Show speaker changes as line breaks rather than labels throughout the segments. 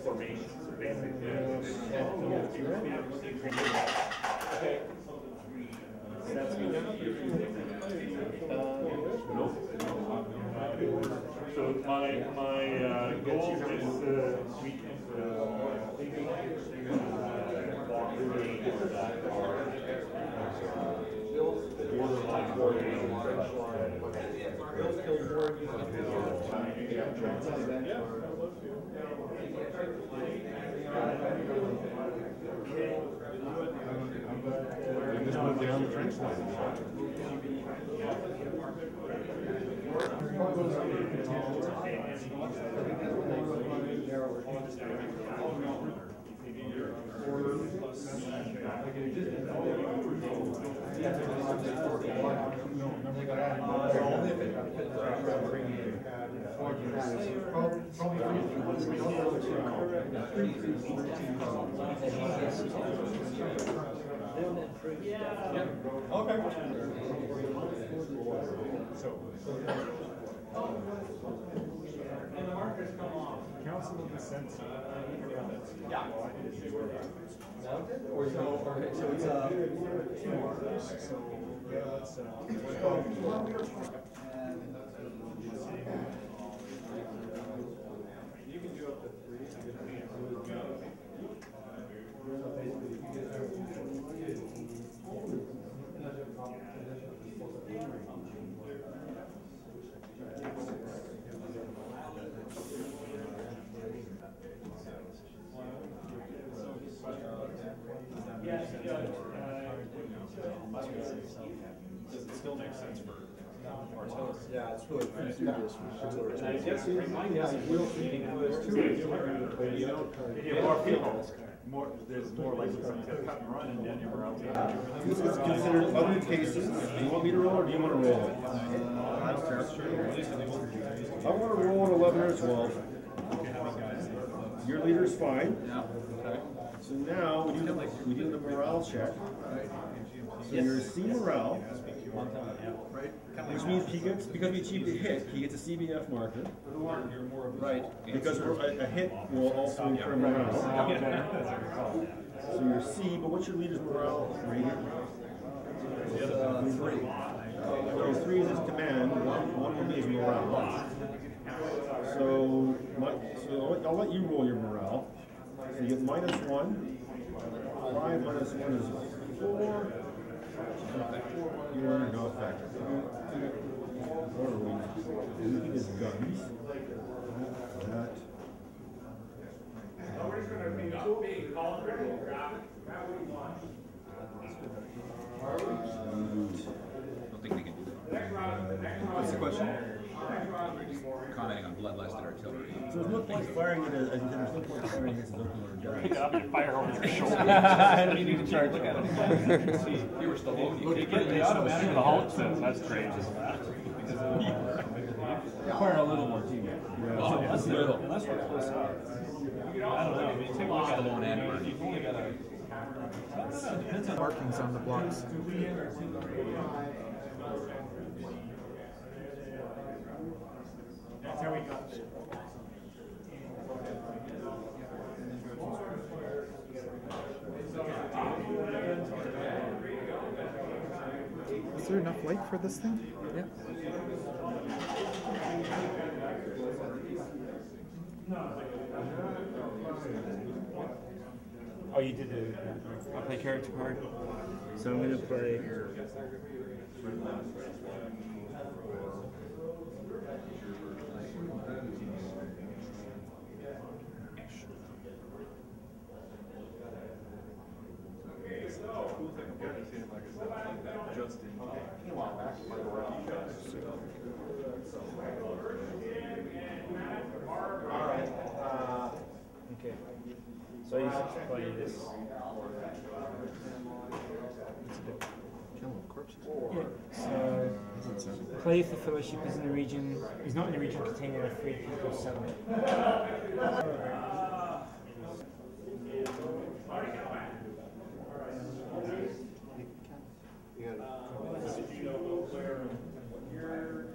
Formations, basically. Okay. So my goal this weekend walk through that
just went down the trench line.
And the markers come off.
Council of the Sense.
Yeah.
Or so it's
You can do up to 3.
Does it still make sense for artillery?
yeah, it's really pretty serious for artillery.
I guess my guess is we'll meeting was too.
You know, more people, there's more likely something to cut and run and then you're around.
This is considered other cases. Do you want me to roll or do you want to roll? I want to roll an 11 or 12. Your leader's fine.
Yeah. Okay.
So now we do the morale check. So your C morale, which means he gets, because we achieved a hit, he gets a CBF marker.
Right.
Because a hit will also incur morale. So your C, but what's your leader's morale rating?
3.
So 3 is his command, 1 will be his morale. So I'll let you roll your morale. So you get -1. 5 minus 1 is 4. You're no effect. What are we? Looking at guns. That.
Nobody's going to be being called for grab what you want.
I don't think we can do that. What's the question? Commenting on bloodlust and artillery.
So there's no point firing it as there's no point firing it as an open order gun.
Pick it up and fire over your shoulder.
You need to charge. Look at it. You were still loading. You can't get automatic.
The Hulk says that's great.
Require a little more teamwork.
Oh, that's little.
Unless we're close up.
I don't know. Take a look at the lone end.
You've only got a. Depends on markings on the blocks.
That's how we got it.
Is there enough light for this thing?
Yeah.
Oh, you did the. I'll play character card.
So I'm going to play.
Okay. So you play this. So play if the fellowship is in the region. Is not in the region containing a free people settlement.
Where you're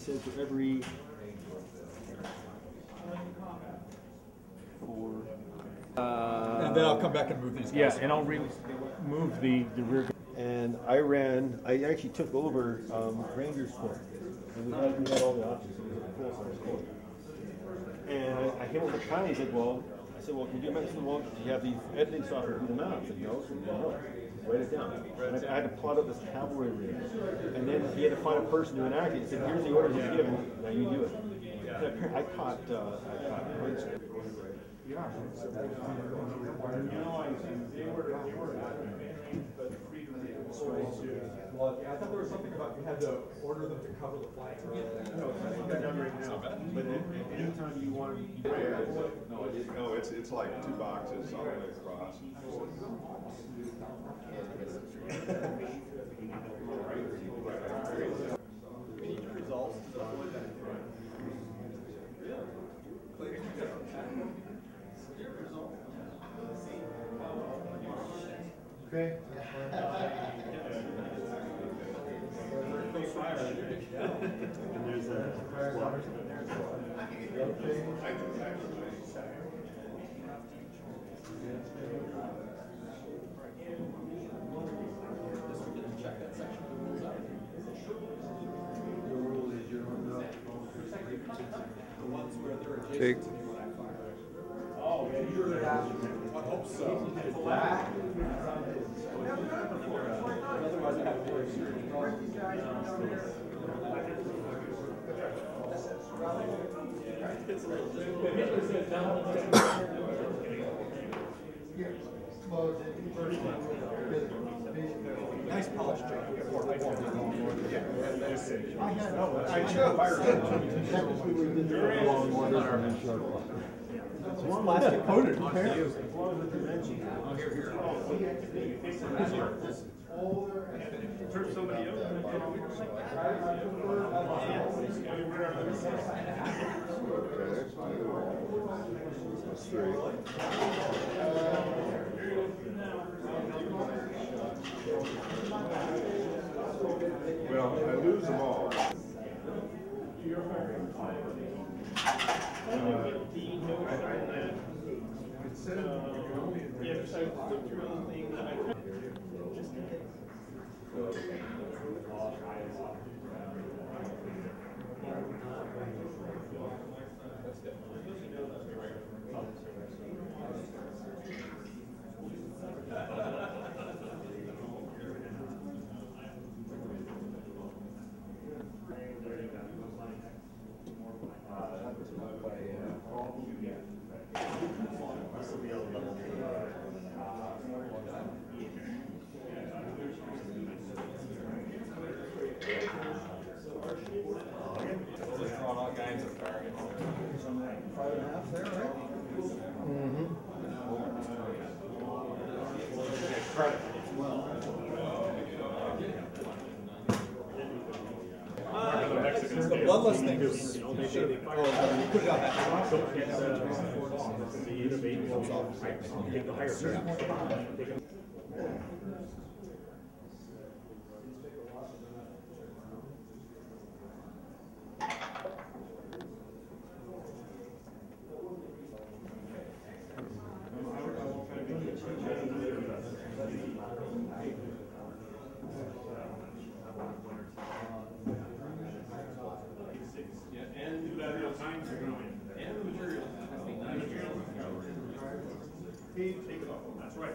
said for every 4.
And then I'll come back and move these guys.
Yeah, and I'll remove the rear.
And I actually took over Ranger's court. And we had all the options. It was a full-size court. And I came up with a plan. He said, well, can you do medicine? Well, do you have the editing software to do the math? I said, no. So no. Write it down. And I had to plot out this cavalry rig. And then he had to find a person to enact it. He said, here's the orders he's given. Now you do it. And I caught great script.
Yeah.
Well, I thought there was something about you had to order them to cover the flag.
No, it's not done right now. But anytime you want to.
No, it's like 2 boxes all the way across.
Okay.
And there's a
Jake.
Oh, yeah, you're I hope so. Otherwise, I have to worry. Nice polish, Jake. I it's more plastic coated.
Oh,
Turn somebody out.
That's 3. Well, I lose them all.
The bloodless thing is, you put it on that.
That's right.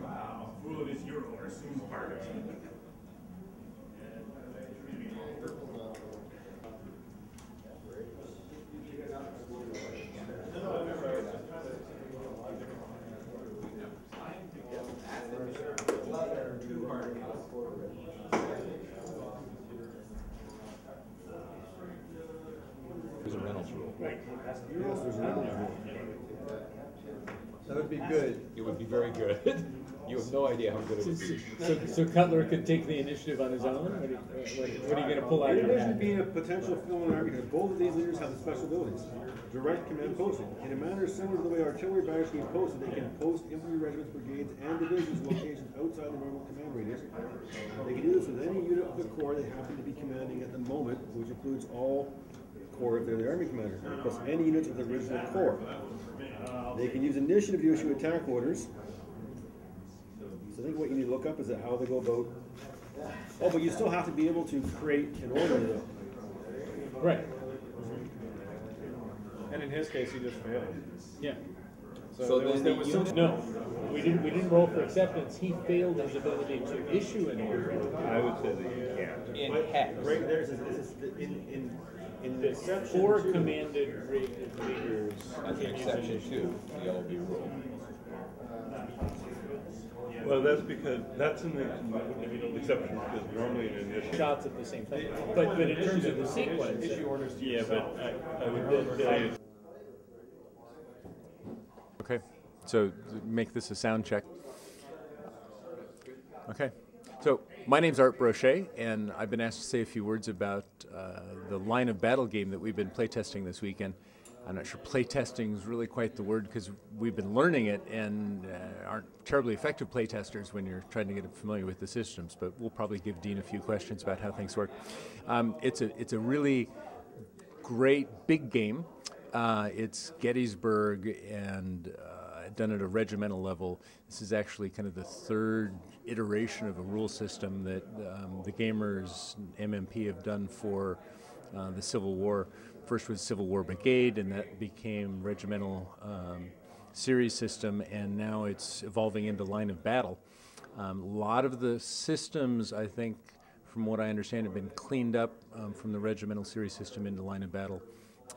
Wow, fool of his euro or soon part of it.
There's a Reynolds rule.
That would be good.
It would be very good. You have no idea how good it would be.
So Cutler could take the initiative on his own? What are you going to pull out
In
of your
addition to
hat?
being a potential fill-in army, because both of these leaders have the special abilities. Direct command posting. In a manner similar to the way artillery battalions can post, they can post infantry regiments, brigades, and divisions locations outside the normal command radius. They can do this with any unit of the corps they happen to be commanding at the moment, which includes all corps if they're the army commander, plus any units of the original corps. They can use initiative to issue attack orders. So I think what you need to look up is how they go about. Oh, but you still have to be able to create an order though.
Right.
And in his case, he just failed.
Yeah.
So
There was no, we didn't roll for acceptance. He failed his ability to issue an order.
I would say that you can't.
In
But
hex.
right there, this is in
The
exception
4
to-
commanded leaders.
That's an exception to the yellow bee rule.
Well, that's because, that's an exception, because normally an initiative.
Shots at the same time. But in terms of the sequence.
Yeah, but I would say.
Okay, so make this a sound check. Okay, so my name's Art Brochet, and I've been asked to say a few words about the line of battle game that we've been playtesting this weekend. I'm not sure playtesting is really quite the word because we've been learning it and aren't terribly effective playtesters when you're trying to get familiar with the systems, but we'll probably give Dean a few questions about how things work. It's a really great big game. It's Gettysburg and done at a regimental level. This is actually kind of the third iteration of a rule system that the gamers MMP have done for the Civil War. First was Civil War Brigade, and that became regimental series system, and now it's evolving into line of battle. A lot of the systems, I think, from what I understand, have been cleaned up from the regimental series system into line of battle,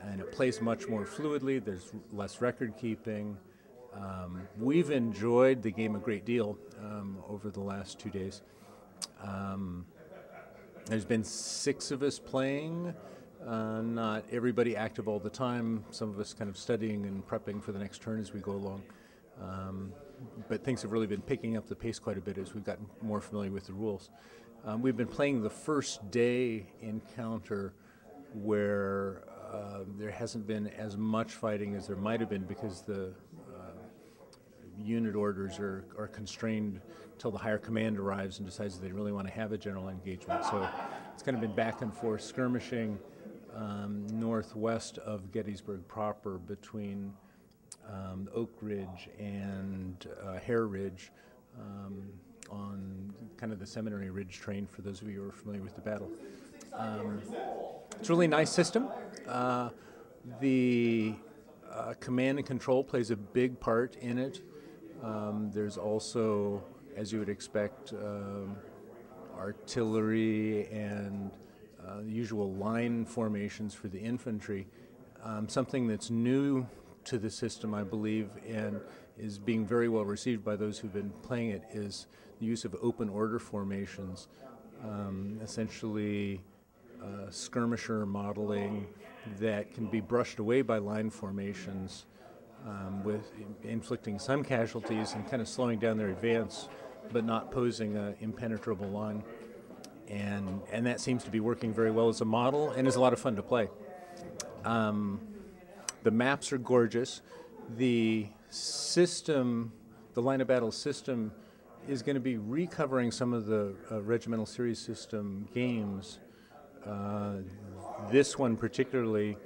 and it plays much more fluidly. There's less record keeping. We've enjoyed the game a great deal over the last 2 days. There's been 6 of us playing. Not everybody active all the time. Some of us kind of studying and prepping for the next turn as we go along. But things have really been picking up the pace quite a bit as we've gotten more familiar with the rules. We've been playing the first day encounter where there hasn't been as much fighting as there might have been because the unit orders are constrained until the higher command arrives and decides they really want to have a general engagement. So it's kind of been back and forth skirmishing northwest of Gettysburg proper between Oak Ridge and Hare Ridge on kind of the Seminary Ridge train for those of you who are familiar with the battle. It's a really nice system. The command and control plays a big part in it. There's also, as you would expect, artillery and the usual line formations for the infantry. Something that's new to the system, I believe, and is being very well received by those who've been playing it, is the use of open order formations, essentially skirmisher modeling that can be brushed away by line formations with inflicting some casualties and kind of slowing down their advance, but not posing an impenetrable line. And that seems to be working very well as a model and is a lot of fun to play. The maps are gorgeous. The system, the line of battle system, is going to be recovering some of the regimental series system games. This one particularly,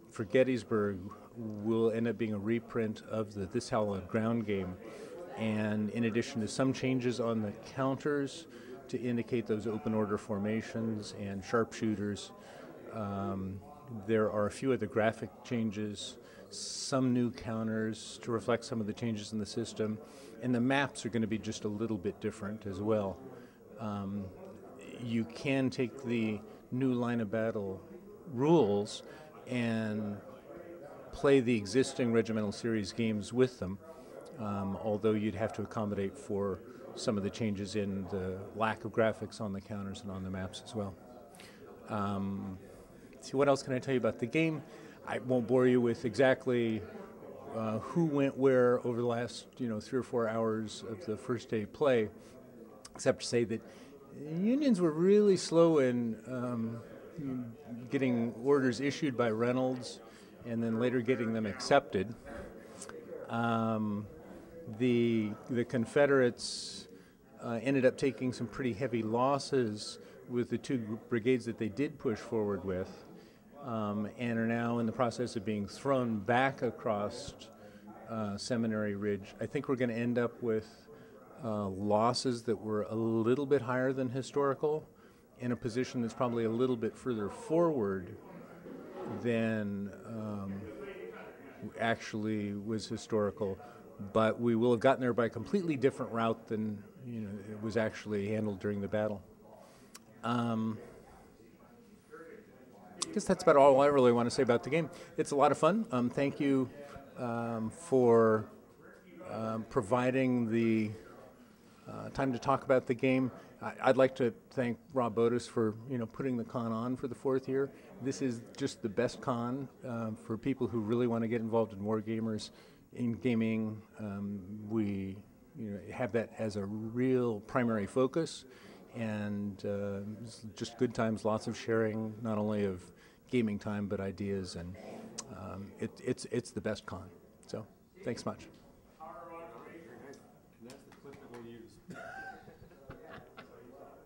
for Gettysburg, will end up being a reprint of the This Hallowed Ground game. And in addition to some changes on the counters to indicate those open order formations and sharpshooters, there are a few other graphic changes, some new counters to reflect some of the changes in the system, and the maps are going to be just a little bit different as well. You can take the new line of battle rules and play the existing regimental series games with them, although you'd have to accommodate for some of the changes in the lack of graphics on the counters and on the maps as well. See, what else can I tell you about the game? I won't bore you with exactly who went where over the last 3 or 4 hours of the first day play, except to say that unions were really slow in getting orders issued by Reynolds and then later getting them accepted. The Confederates ended up taking some pretty heavy losses with the 2 brigades that they did push forward with, and are now in the process of being thrown back across Seminary Ridge. I think we're going to end up with losses that were a little bit higher than historical, in a position that's probably a little bit further forward than actually was historical, but we will have gotten there by a completely different route than it was actually handled during the battle. I guess that's about all I really want to say about the game. It's a lot of fun. Thank you for providing the time to talk about the game. I'd like to thank Rob Bottos for putting the con on for the 4th year. This is just the best con for people who really want to get involved in wargamers, in gaming. We have that as a real primary focus, and just good times, lots of sharing, not only of gaming time but ideas, and it's the best con. So thanks much.
That's the clip that we'll use.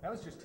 That was just